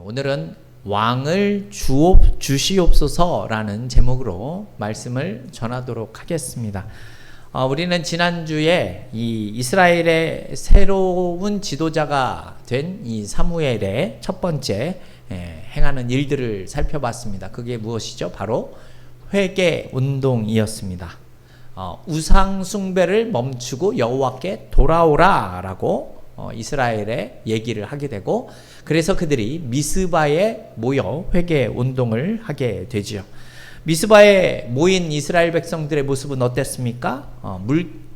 오늘은 왕을 주시옵소서라는 제목으로 말씀을 전하도록 하겠습니다. 우리는 지난주에 이 이스라엘의 새로운 지도자가 된 이 사무엘의 첫 번째 행하는 일들을 살펴봤습니다. 그게 무엇이죠? 바로 회개 운동이었습니다. 우상 숭배를 멈추고 여호와께 돌아오라라고 이스라엘에 얘기를 하게 되고, 그래서 그들이 미스바에 모여 회개 운동을 하게 되죠. 미스바에 모인 이스라엘 백성들의 모습은 어땠습니까?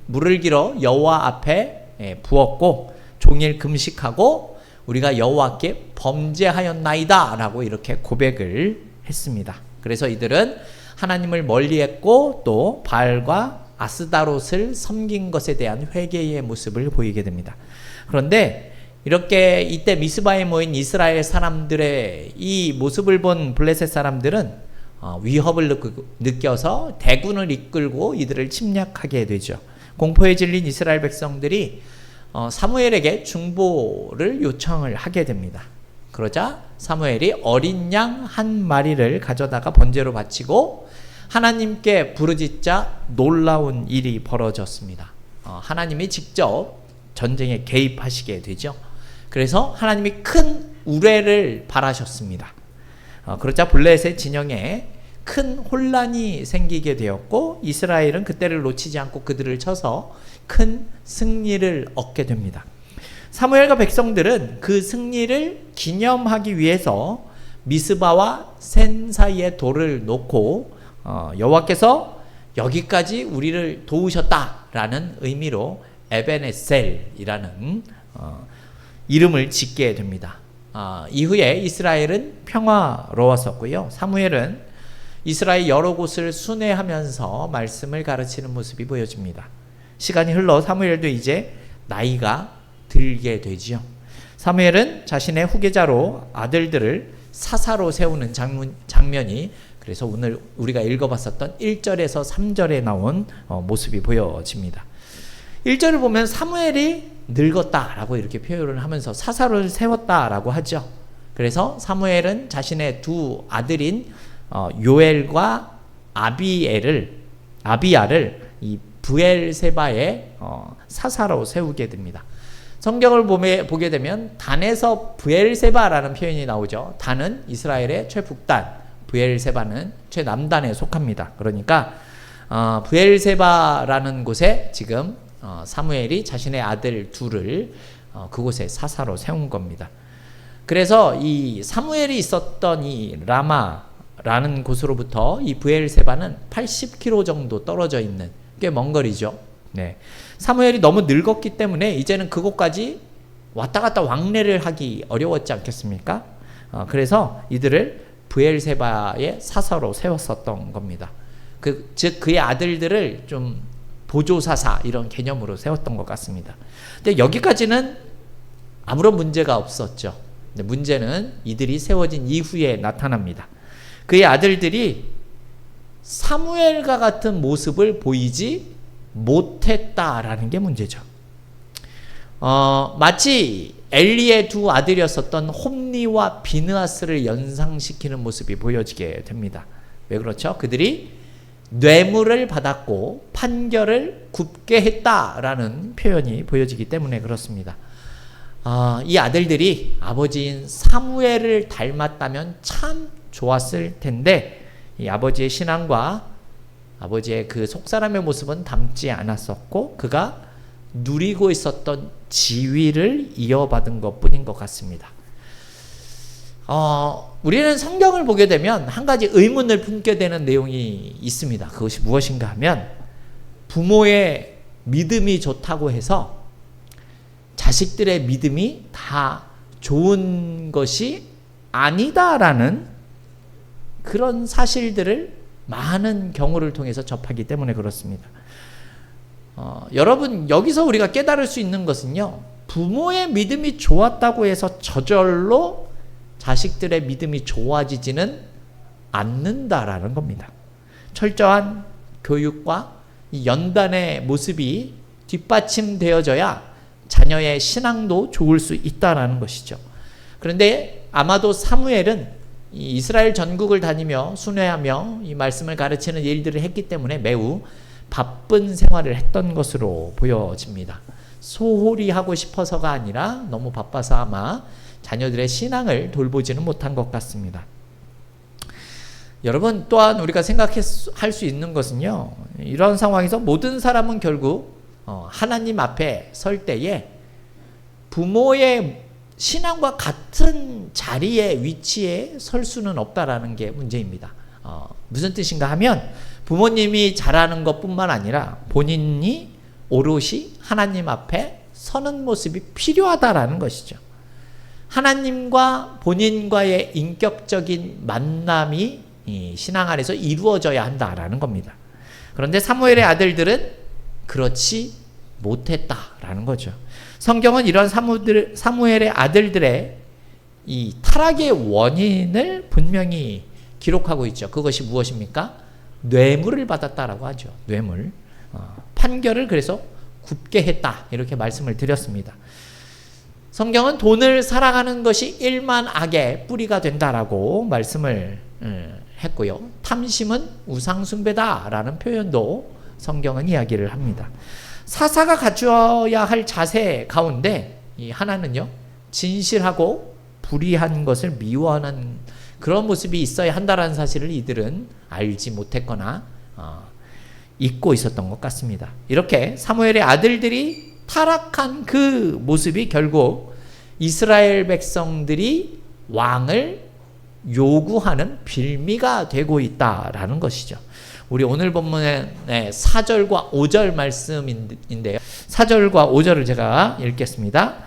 물을 길어 여호와 앞에 부었고 종일 금식하고 우리가 여호와께 범죄하였나이다 라고 이렇게 고백을 했습니다. 그래서 이들은 하나님을 멀리했고 또 바알과 아스다롯을 섬긴 것에 대한 회개의 모습을 보이게 됩니다. 그런데 이렇게 이때 미스바에 모인 이스라엘 사람들의 이 모습을 본 블레셋 사람들은 위협을 느껴서 대군을 이끌고 이들을 침략하게 되죠. 공포에 질린 이스라엘 백성들이 사무엘에게 중보를 요청을 하게 됩니다. 그러자 사무엘이 어린 양 한 마리를 가져다가 번제로 바치고 하나님께 부르짖자 놀라운 일이 벌어졌습니다. 하나님이 직접 전쟁에 개입하시게 되죠. 그래서 하나님이 큰 우레를 발하셨습니다. 그러자 블레셋 진영에 큰 혼란이 생기게 되었고 이스라엘은 그때를 놓치지 않고 그들을 쳐서 큰 승리를 얻게 됩니다. 사무엘과 백성들은 그 승리를 기념하기 위해서 미스바와 센 사이에 돌을 놓고 여호와께서 여기까지 우리를 도우셨다라는 의미로 에벤에셀이라는 이름을 짓게 됩니다. 이후에 이스라엘은 평화로웠었고요. 사무엘은 이스라엘 여러 곳을 순회하면서 말씀을 가르치는 모습이 보여집니다. 시간이 흘러 사무엘도 이제 나이가 들게 되지요. 사무엘은 자신의 후계자로 아들들을 사사로 세우는 장면이 그래서 오늘 우리가 읽어봤었던 1절에서 3절에 나온 모습이 보여집니다. 1절을 보면 사무엘이 늙었다라고 이렇게 표현을 하면서 사사를 세웠다라고 하죠. 그래서 사무엘은 자신의 두 아들인 요엘과 아비야를 이 브엘세바의 사사로 세우게 됩니다. 성경을 보게 되면 단에서 브엘세바라는 표현이 나오죠. 단은 이스라엘의 최북단, 브엘세바는 최남단에 속합니다. 그러니까 브엘세바라는 곳에 지금 사무엘이 자신의 아들 둘을 그곳에 사사로 세운 겁니다. 그래서 이 사무엘이 있었던 이 라마라는 곳으로부터 이 브엘세바는 80km 정도 떨어져 있는 꽤 먼 거리죠. 네. 사무엘이 너무 늙었기 때문에 이제는 그곳까지 왔다 갔다 왕래를 하기 어려웠지 않겠습니까? 그래서 이들을 브엘세바의 사사로 세웠었던 겁니다. 즉 그의 아들들을 좀 보조사사 이런 개념으로 세웠던 것 같습니다. 근데 여기까지는 아무런 문제가 없었죠. 근데 문제는 이들이 세워진 이후에 나타납니다. 그의 아들들이 사무엘과 같은 모습을 보이지 못했다라는 게 문제죠. 마치 엘리의 두 아들이었었던 홈니와 비느하스를 연상시키는 모습이 보여지게 됩니다. 왜 그렇죠? 그들이 뇌물을 받았고 판결을 굽게 했다라는 표현이 보여지기 때문에 그렇습니다. 이 아들들이 아버지인 사무엘을 닮았다면 참 좋았을 텐데 이 아버지의 신앙과 아버지의 그 속사람의 모습은 닮지 않았었고 그가 누리고 있었던 지위를 이어받은 것뿐인 것 같습니다. 우리는 성경을 보게 되면 한 가지 의문을 품게 되는 내용이 있습니다. 그것이 무엇인가 하면 부모의 믿음이 좋다고 해서 자식들의 믿음이 다 좋은 것이 아니다라는 그런 사실들을 많은 경우를 통해서 접하기 때문에 그렇습니다. 여러분 여기서 우리가 깨달을 수 있는 것은요, 부모의 믿음이 좋았다고 해서 저절로 자식들의 믿음이 좋아지지는 않는다라는 겁니다. 철저한 교육과 이 연단의 모습이 뒷받침되어져야 자녀의 신앙도 좋을 수 있다라는 것이죠. 그런데 아마도 사무엘은 이 이스라엘 전국을 다니며 순회하며 이 말씀을 가르치는 일들을 했기 때문에 매우 바쁜 생활을 했던 것으로 보여집니다. 소홀히 하고 싶어서가 아니라 너무 바빠서 아마 자녀들의 신앙을 돌보지는 못한 것 같습니다. 여러분, 또한 우리가 생각할 수 있는 것은요, 이런 상황에서 모든 사람은 결국 하나님 앞에 설 때에 부모의 신앙과 같은 자리에 위치에 설 수는 없다라는 게 문제입니다. 무슨 뜻인가 하면 부모님이 잘하는 것뿐만 아니라 본인이 오롯이 하나님 앞에 서는 모습이 필요하다라는 것이죠. 하나님과 본인과의 인격적인 만남이 이 신앙 안에서 이루어져야 한다라는 겁니다. 그런데 사무엘의 아들들은 그렇지 못했다라는 거죠. 성경은 이런 사무엘의 아들들의 이 타락의 원인을 분명히 기록하고 있죠. 그것이 무엇입니까? 뇌물을 받았다라고 하죠. 뇌물. 판결을 그래서 굽게 했다, 이렇게 말씀을 드렸습니다. 성경은 돈을 사랑하는 것이 일만 악의 뿌리가 된다라고 말씀을 했고요. 탐심은 우상숭배다라는 표현도 성경은 이야기를 합니다. 사사가 갖추어야 할 자세 가운데 이 하나는요, 진실하고 불의한 것을 미워하는 그런 모습이 있어야 한다라는 사실을 이들은 알지 못했거나 잊고 있었던 것 같습니다. 이렇게 사무엘의 아들들이 타락한 그 모습이 결국 이스라엘 백성들이 왕을 요구하는 빌미가 되고 있다라는 것이죠. 우리 오늘 본문의 4절과 5절 말씀인데요. 4절과 5절을 제가 읽겠습니다.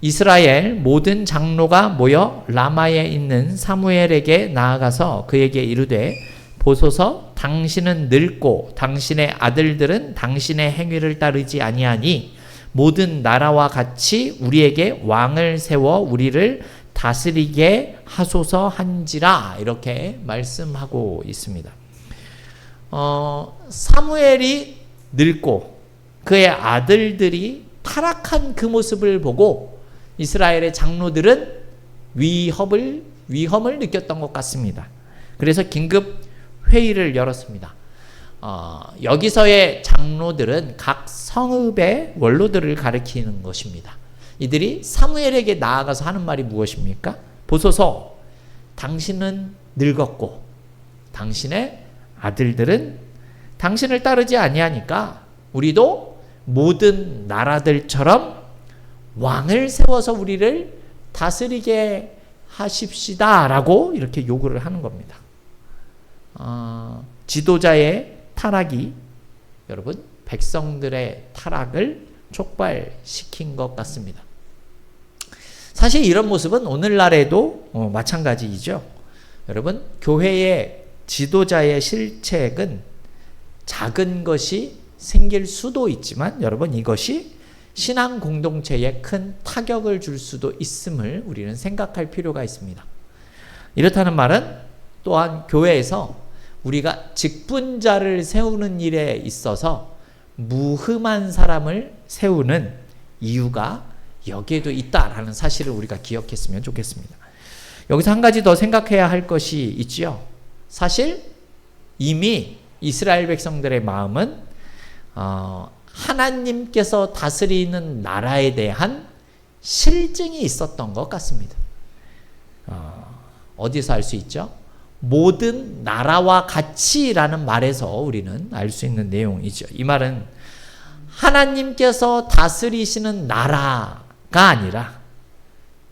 이스라엘 모든 장로가 모여 라마에 있는 사무엘에게 나아가서 그에게 이르되 보소서, 당신은 늙고 당신의 아들들은 당신의 행위를 따르지 아니하니 모든 나라와 같이 우리에게 왕을 세워 우리를 다스리게 하소서 한지라, 이렇게 말씀하고 있습니다. 사무엘이 늙고 그의 아들들이 타락한 그 모습을 보고 이스라엘의 장로들은 위험을 느꼈던 것 같습니다. 그래서 긴급 회의를 열었습니다. 여기서의 장로들은 각 성읍의 원로들을 가리키는 것입니다. 이들이 사무엘에게 나아가서 하는 말이 무엇입니까? 보소서, 당신은 늙었고 당신의 아들들은 당신을 따르지 아니하니까 우리도 모든 나라들처럼 왕을 세워서 우리를 다스리게 하십시다 라고 이렇게 요구를 하는 겁니다. 지도자의 타락이 여러분 백성들의 타락을 촉발시킨 것 같습니다. 사실 이런 모습은 오늘날에도 마찬가지이죠. 여러분, 교회의 지도자의 실책은 작은 것이 생길 수도 있지만 여러분, 이것이 신앙 공동체에 큰 타격을 줄 수도 있음을 우리는 생각할 필요가 있습니다. 이렇다는 말은 또한 교회에서 우리가 직분자를 세우는 일에 있어서 무흠한 사람을 세우는 이유가 여기에도 있다라는 사실을 우리가 기억했으면 좋겠습니다. 여기서 한 가지 더 생각해야 할 것이 있지요. 사실 이미 이스라엘 백성들의 마음은 하나님께서 다스리는 나라에 대한 실증이 있었던 것 같습니다. 어디서 알 수 있죠? 모든 나라와 같이라는 말에서 우리는 알 수 있는 내용이죠. 이 말은 하나님께서 다스리시는 나라가 아니라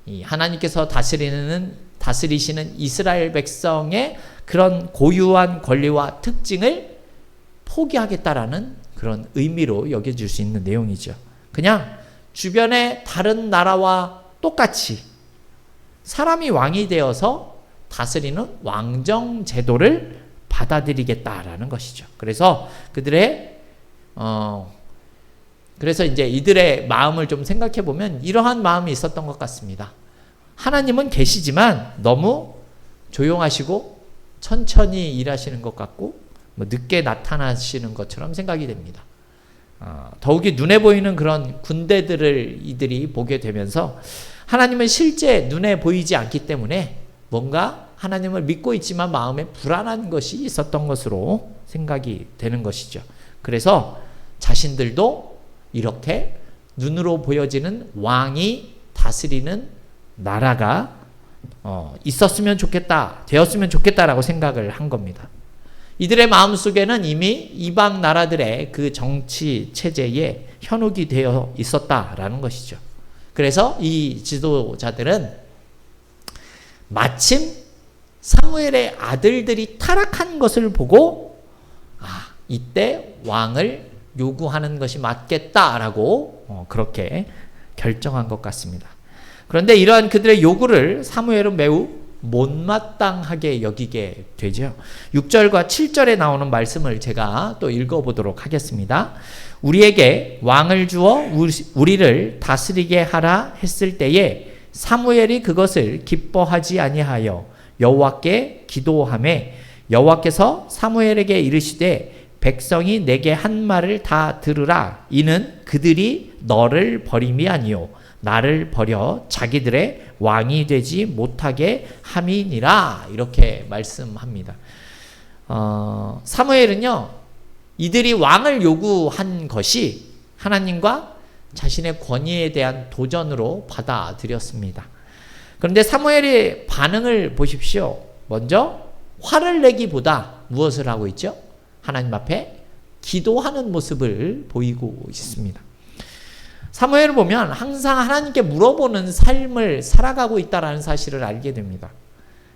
이 하나님께서 다스리시는 이스라엘 백성의 그런 고유한 권리와 특징을 포기하겠다라는 그런 의미로 여겨질 수 있는 내용이죠. 그냥 주변의 다른 나라와 똑같이 사람이 왕이 되어서 다스리는 왕정 제도를 받아들이겠다라는 것이죠. 그래서 그래서 이제 이들의 마음을 좀 생각해 보면 이러한 마음이 있었던 것 같습니다. 하나님은 계시지만 너무 조용하시고 천천히 일하시는 것 같고 늦게 나타나시는 것처럼 생각이 됩니다. 더욱이 눈에 보이는 그런 군대들을 이들이 보게 되면서 하나님은 실제 눈에 보이지 않기 때문에 뭔가 하나님을 믿고 있지만 마음에 불안한 것이 있었던 것으로 생각이 되는 것이죠. 그래서 자신들도 이렇게 눈으로 보여지는 왕이 다스리는 나라가 있었으면 좋겠다, 되었으면 좋겠다라고 생각을 한 겁니다. 이들의 마음속에는 이미 이방 나라들의 그 정치 체제에 현혹이 되어 있었다라는 것이죠. 그래서 이 지도자들은 마침 사무엘의 아들들이 타락한 것을 보고 이때 왕을 요구하는 것이 맞겠다라고 그렇게 결정한 것 같습니다. 그런데 이러한 그들의 요구를 사무엘은 매우 못마땅하게 여기게 되죠. 6절과 7절에 나오는 말씀을 제가 또 읽어보도록 하겠습니다. 우리에게 왕을 주어 우리를 다스리게 하라 했을 때에 사무엘이 그것을 기뻐하지 아니하여 여호와께 기도하매 여호와께서 사무엘에게 이르시되 백성이 내게 한 말을 다 들으라. 이는 그들이 너를 버림이 아니요 나를 버려 자기들의 왕이 되지 못하게 함이니라. 이렇게 말씀합니다. 사무엘은요, 이들이 왕을 요구한 것이 하나님과 자신의 권위에 대한 도전으로 받아들였습니다. 그런데 사무엘의 반응을 보십시오. 먼저 화를 내기보다 무엇을 하고 있죠? 하나님 앞에 기도하는 모습을 보이고 있습니다. 사무엘을 보면 항상 하나님께 물어보는 삶을 살아가고 있다는 사실을 알게 됩니다.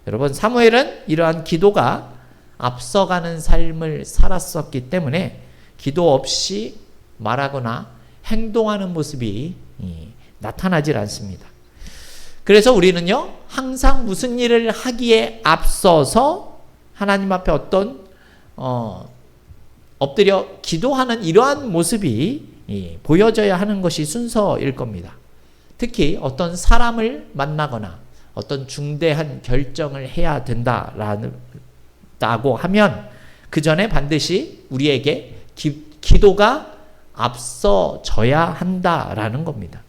여러분, 사무엘은 이러한 기도가 앞서가는 삶을 살았었기 때문에 기도 없이 말하거나 행동하는 모습이 나타나질 않습니다. 그래서 우리는요, 항상 무슨 일을 하기에 앞서서 하나님 앞에 어떤 엎드려 기도하는 이러한 모습이 보여져야 하는 것이 순서일 겁니다. 특히 어떤 사람을 만나거나 어떤 중대한 결정을 해야 된다라고 하면 그 전에 반드시 우리에게 기도가 앞서져야 한다라는 겁니다.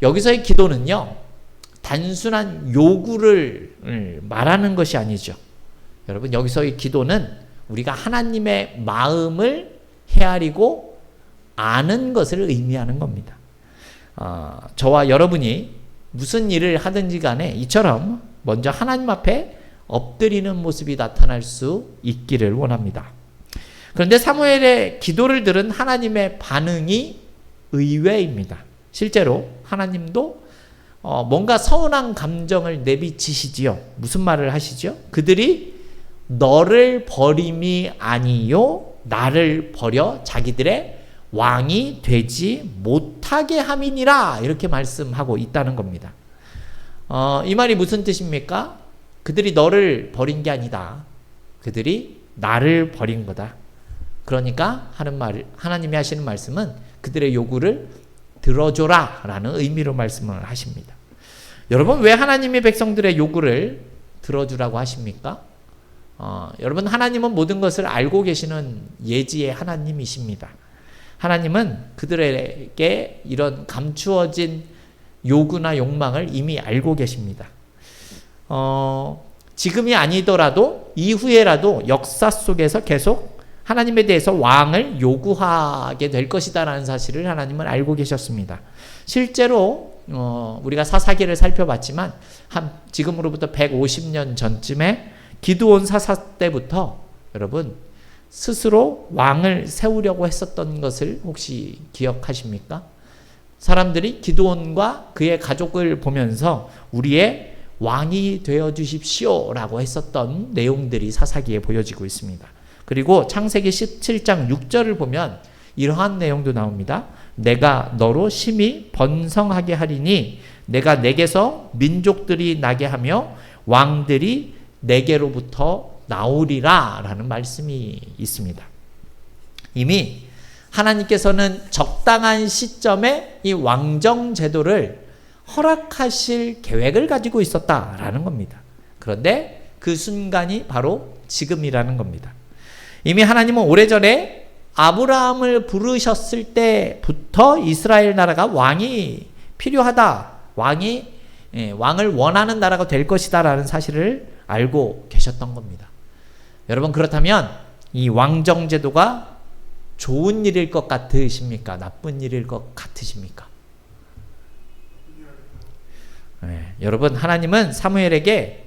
여기서의 기도는요, 단순한 요구를 말하는 것이 아니죠. 여러분, 여기서의 기도는 우리가 하나님의 마음을 헤아리고 아는 것을 의미하는 겁니다. 저와 여러분이 무슨 일을 하든지 간에 이처럼 먼저 하나님 앞에 엎드리는 모습이 나타날 수 있기를 원합니다. 그런데 사무엘의 기도를 들은 하나님의 반응이 의외입니다. 실제로 하나님도 뭔가 서운한 감정을 내비치시지요. 무슨 말을 하시죠? 그들이 너를 버림이 아니요 나를 버려 자기들의 왕이 되지 못하게 함이니라. 이렇게 말씀하고 있다는 겁니다. 이 말이 무슨 뜻입니까? 그들이 너를 버린 게 아니다. 그들이 나를 버린 거다. 그러니까 하나님이 하시는 말씀은 그들의 요구를 들어줘라 라는 의미로 말씀을 하십니다. 여러분, 왜 하나님이 백성들의 요구를 들어주라고 하십니까? 여러분, 하나님은 모든 것을 알고 계시는 예지의 하나님이십니다. 하나님은 그들에게 이런 감추어진 요구나 욕망을 이미 알고 계십니다. 지금이 아니더라도 이후에라도 역사 속에서 계속 하나님에 대해서 왕을 요구하게 될 것이다라는 사실을 하나님은 알고 계셨습니다. 실제로 우리가 사사기를 살펴봤지만 지금으로부터 150년 전쯤에 기드온 사사 때부터 여러분 스스로 왕을 세우려고 했었던 것을 혹시 기억하십니까? 사람들이 기드온과 그의 가족을 보면서 우리의 왕이 되어 주십시오 라고 했었던 내용들이 사사기에 보여지고 있습니다. 그리고 창세기 17장 6절을 보면 이러한 내용도 나옵니다. 내가 너로 심히 번성하게 하리니 내가 내게서 민족들이 나게 하며 왕들이 내게로부터 나오리라 라는 말씀이 있습니다. 이미 하나님께서는 적당한 시점에 이 왕정 제도를 허락하실 계획을 가지고 있었다라는 겁니다. 그런데 그 순간이 바로 지금이라는 겁니다. 이미 하나님은 오래전에 아브라함을 부르셨을 때부터 이스라엘 나라가 왕이 필요하다, 왕이 왕을 원하는 나라가 될 것이다 라는 사실을 알고 계셨던 겁니다. 여러분, 그렇다면 이 왕정제도가 좋은 일일 것 같으십니까? 나쁜 일일 것 같으십니까? 여러분, 하나님은 사무엘에게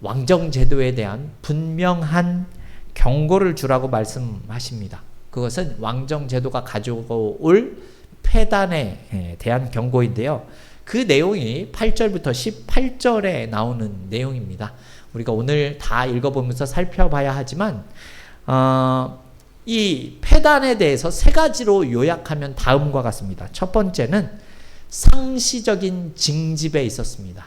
왕정제도에 대한 분명한 경고를 주라고 말씀하십니다. 그것은 왕정제도가 가지고 올 폐단에 대한 경고인데요. 그 내용이 8절부터 18절에 나오는 내용입니다. 우리가 오늘 다 읽어보면서 살펴봐야 하지만 이 폐단에 대해서 세 가지로 요약하면 다음과 같습니다. 첫 번째는 상시적인 징집에 있었습니다.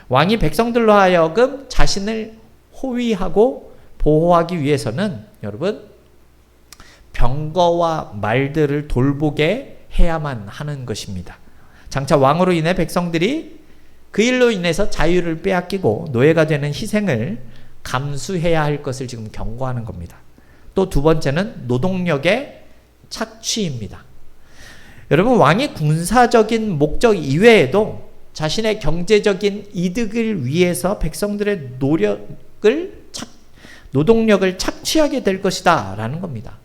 왕이 백성들로 하여금 자신을 호위하고 보호하기 위해서는 여러분 병거와 말들을 돌보게 해야만 하는 것입니다. 장차 왕으로 인해 백성들이 그 일로 인해서 자유를 빼앗기고 노예가 되는 희생을 감수해야 할 것을 지금 경고하는 겁니다. 또 두 번째는 노동력의 착취입니다. 여러분, 왕이 군사적인 목적 이외에도 자신의 경제적인 이득을 위해서 백성들의 노동력을 착취하게 될 것이다 라는 겁니다.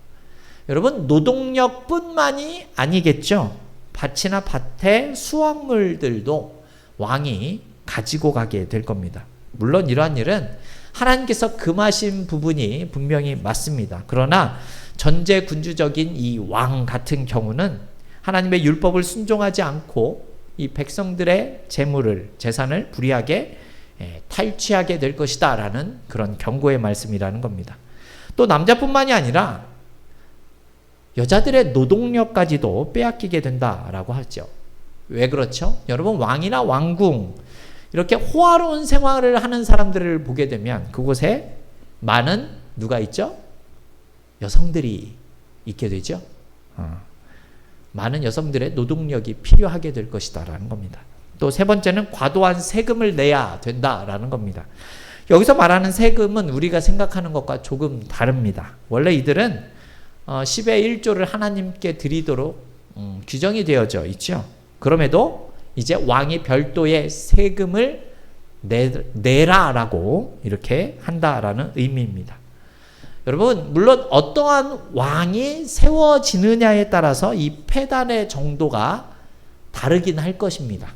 여러분, 노동력뿐만이 아니겠죠. 밭이나 밭의 수확물들도 왕이 가지고 가게 될 겁니다. 물론 이러한 일은 하나님께서 금하신 부분이 분명히 맞습니다. 그러나 전제군주적인 이 왕 같은 경우는 하나님의 율법을 순종하지 않고 이 백성들의 재산을 불이하게 탈취하게 될 것이다 라는 그런 경고의 말씀이라는 겁니다. 또 남자뿐만이 아니라 여자들의 노동력까지도 빼앗기게 된다라고 하죠. 왜 그렇죠? 여러분, 왕이나 왕궁 이렇게 호화로운 생활을 하는 사람들을 보게 되면 그곳에 많은 누가 있죠? 여성들이 있게 되죠. 많은 여성들의 노동력이 필요하게 될 것이다 라는 겁니다. 또 세 번째는 과도한 세금을 내야 된다라는 겁니다. 여기서 말하는 세금은 우리가 생각하는 것과 조금 다릅니다. 원래 이들은 10의 1조를 하나님께 드리도록 규정이 되어져 있죠. 그럼에도 이제 왕이 별도의 세금을 내라라고 이렇게 한다라는 의미입니다. 여러분, 물론 어떠한 왕이 세워지느냐에 따라서 이 폐단의 정도가 다르긴 할 것입니다.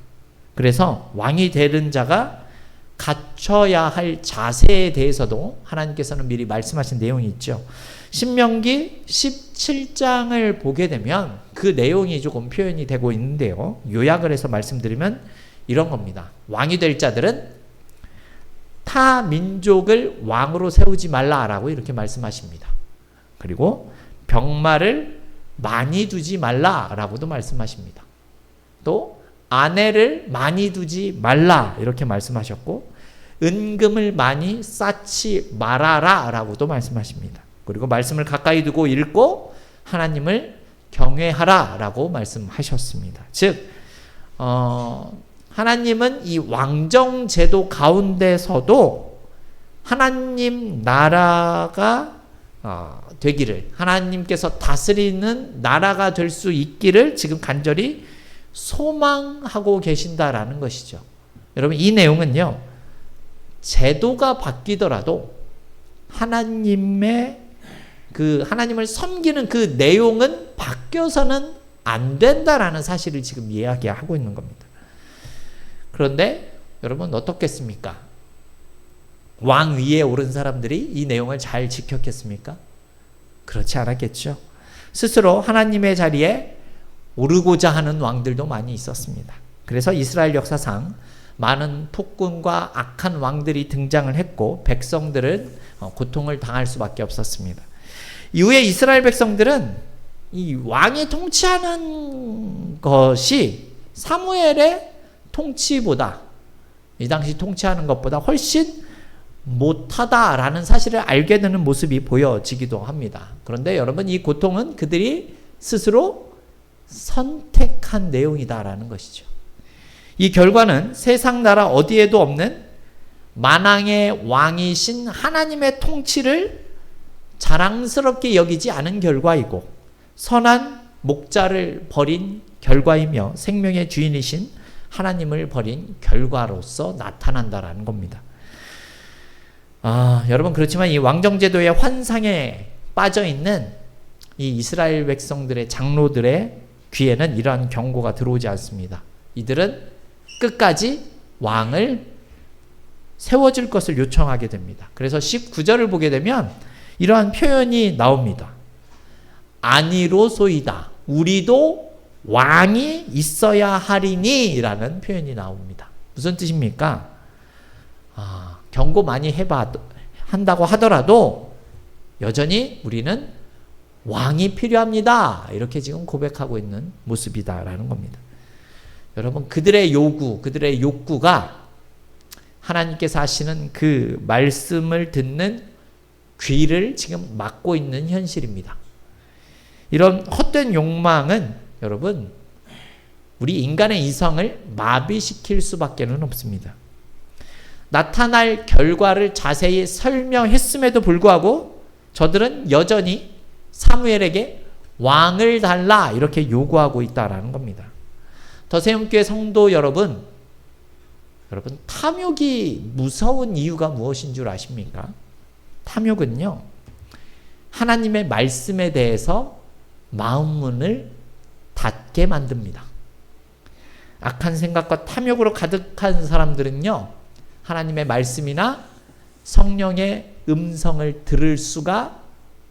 그래서 왕이 되는 자가 갖춰야 할 자세에 대해서도 하나님께서는 미리 말씀하신 내용이 있죠. 신명기 17장을 보게 되면 그 내용이 조금 표현이 되고 있는데요. 요약을 해서 말씀드리면 이런 겁니다. 왕이 될 자들은 타 민족을 왕으로 세우지 말라라고 이렇게 말씀하십니다. 그리고 병마를 많이 두지 말라라고도 말씀하십니다. 또 아내를 많이 두지 말라 이렇게 말씀하셨고 은금을 많이 쌓지 말아라 라고도 말씀하십니다. 그리고 말씀을 가까이 두고 읽고 하나님을 경외하라 라고 말씀하셨습니다. 즉 하나님은 이 왕정제도 가운데서도 하나님 나라가 되기를, 하나님께서 다스리는 나라가 될 수 있기를 지금 간절히 소망하고 계신다라는 것이죠. 여러분, 이 내용은요, 제도가 바뀌더라도 하나님을 섬기는 그 내용은 바뀌어서는 안 된다라는 사실을 지금 이야기하고 있는 겁니다. 그런데 여러분 어떻겠습니까? 왕 위에 오른 사람들이 이 내용을 잘 지켰겠습니까? 그렇지 않았겠죠. 스스로 하나님의 자리에 오르고자 하는 왕들도 많이 있었습니다. 그래서 이스라엘 역사상 많은 폭군과 악한 왕들이 등장을 했고 백성들은 고통을 당할 수밖에 없었습니다. 이후에 이스라엘 백성들은 이 왕이 통치하는 것이 사무엘의 통치보다, 이 당시 통치하는 것보다 훨씬 못하다라는 사실을 알게 되는 모습이 보여지기도 합니다. 그런데 여러분, 이 고통은 그들이 스스로 선택한 내용이다라는 것이죠. 이 결과는 세상 나라 어디에도 없는 만왕의 왕이신 하나님의 통치를 자랑스럽게 여기지 않은 결과이고 선한 목자를 버린 결과이며 생명의 주인이신 하나님을 버린 결과로서 나타난다라는 겁니다. 여러분, 그렇지만 이 왕정제도의 환상에 빠져 있는 이 이스라엘 백성들의 장로들의 귀에는 이러한 경고가 들어오지 않습니다. 이들은 끝까지 왕을 세워줄 것을 요청하게 됩니다. 그래서 19절을 보게 되면 이러한 표현이 나옵니다. 아니로소이다. 우리도 왕이 있어야 하리니 라는 표현이 나옵니다. 무슨 뜻입니까? 경고 많이 한다고 하더라도 여전히 우리는 왕이 필요합니다. 이렇게 지금 고백하고 있는 모습이다라는 겁니다. 여러분, 그들의 요구, 그들의 욕구가 하나님께서 하시는 그 말씀을 듣는 귀를 지금 막고 있는 현실입니다. 이런 헛된 욕망은 여러분, 우리 인간의 이성을 마비시킬 수밖에는 없습니다. 나타날 결과를 자세히 설명했음에도 불구하고 저들은 여전히 사무엘에게 왕을 달라 이렇게 요구하고 있다라는 겁니다. 더세움교회 성도 여러분, 탐욕이 무서운 이유가 무엇인 줄 아십니까? 탐욕은요, 하나님의 말씀에 대해서 마음문을 닫게 만듭니다. 악한 생각과 탐욕으로 가득한 사람들은요, 하나님의 말씀이나 성령의 음성을 들을 수가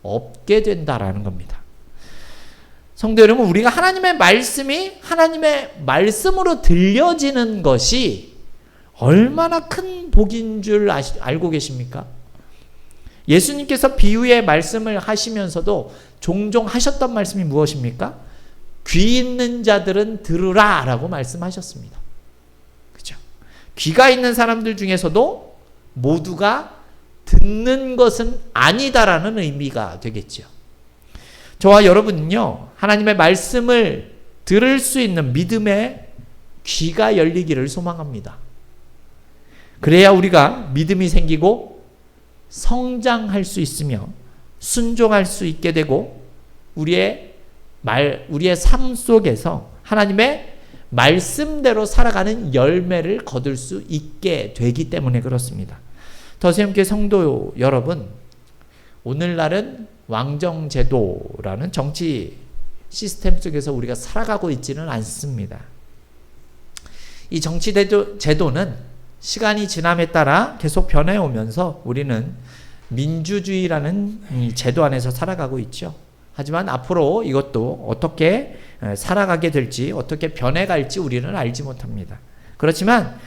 없게 된다라는 겁니다. 성도 여러분, 우리가 하나님의 말씀이 하나님의 말씀으로 들려지는 것이 얼마나 큰 복인 줄 알고 계십니까? 예수님께서 비유의 말씀을 하시면서도 종종 하셨던 말씀이 무엇입니까? 귀 있는 자들은 들으라 라고 말씀하셨습니다. 그죠? 귀가 있는 사람들 중에서도 모두가 듣는 것은 아니다라는 의미가 되겠죠. 저와 여러분은요, 하나님의 말씀을 들을 수 있는 믿음의 귀가 열리기를 소망합니다. 그래야 우리가 믿음이 생기고 성장할 수 있으며 순종할 수 있게 되고 우리의 삶 속에서 하나님의 말씀대로 살아가는 열매를 거둘 수 있게 되기 때문에 그렇습니다. 더세움교회 성도 여러분, 오늘날은 왕정제도라는 정치 시스템 속에서 우리가 살아가고 있지는 않습니다. 이 정치제도는 시간이 지남에 따라 계속 변해오면서 우리는 민주주의라는 이 제도 안에서 살아가고 있죠. 하지만 앞으로 이것도 어떻게 살아가게 될지, 어떻게 변해갈지 우리는 알지 못합니다. 그렇지만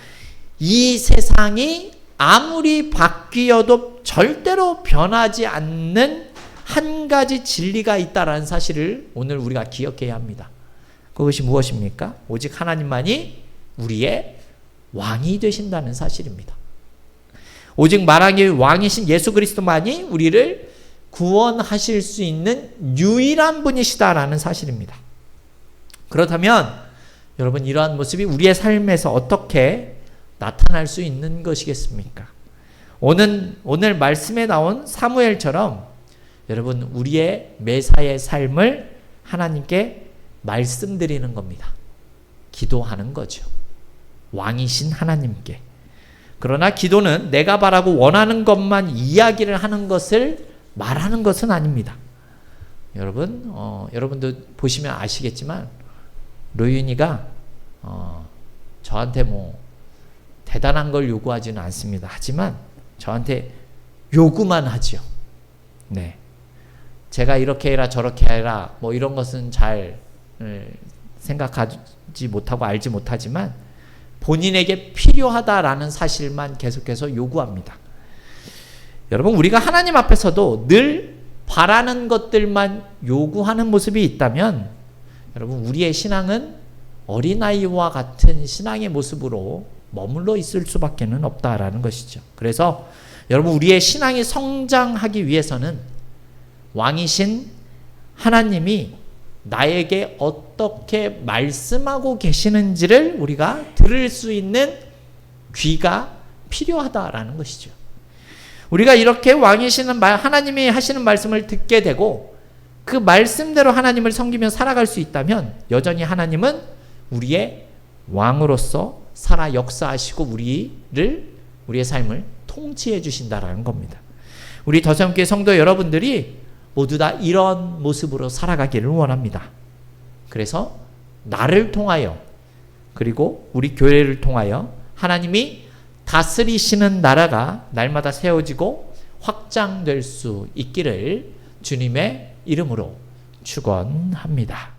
이 세상이 아무리 바뀌어도 절대로 변하지 않는 한 가지 진리가 있다라는 사실을 오늘 우리가 기억해야 합니다. 그것이 무엇입니까? 오직 하나님만이 우리의 왕이 되신다는 사실입니다. 오직 만왕의 왕이신 예수 그리스도만이 우리를 구원하실 수 있는 유일한 분이시다라는 사실입니다. 그렇다면 여러분, 이러한 모습이 우리의 삶에서 어떻게 나타날 수 있는 것이겠습니까? 오늘 말씀에 나온 사무엘처럼 여러분, 우리의 매사의 삶을 하나님께 말씀드리는 겁니다. 기도하는 거죠. 왕이신 하나님께. 그러나 기도는 내가 바라고 원하는 것만 이야기를 하는 것을 말하는 것은 아닙니다. 여러분도 보시면 아시겠지만 로윤이가 저한테 대단한 걸 요구하지는 않습니다. 하지만 저한테 요구만 하죠. 네, 제가 이렇게 해라 저렇게 해라 이런 것은 잘 생각하지 못하고 알지 못하지만 본인에게 필요하다라는 사실만 계속해서 요구합니다. 여러분, 우리가 하나님 앞에서도 늘 바라는 것들만 요구하는 모습이 있다면 여러분, 우리의 신앙은 어린아이와 같은 신앙의 모습으로 머물러 있을 수밖에 없다라는 것이죠. 그래서 여러분, 우리의 신앙이 성장하기 위해서는 왕이신 하나님이 나에게 어떻게 말씀하고 계시는지를 우리가 들을 수 있는 귀가 필요하다라는 것이죠. 우리가 이렇게 왕이시는 하나님이 하시는 말씀을 듣게 되고 그 말씀대로 하나님을 섬기며 살아갈 수 있다면 여전히 하나님은 우리의 왕으로서 살아 역사하시고 우리의 삶을 통치해 주신다라는 겁니다. 우리 더세움교회 성도 여러분들이 모두 다 이런 모습으로 살아가기를 원합니다. 그래서 나를 통하여 그리고 우리 교회를 통하여 하나님이 다스리시는 나라가 날마다 세워지고 확장될 수 있기를 주님의 이름으로 축원합니다.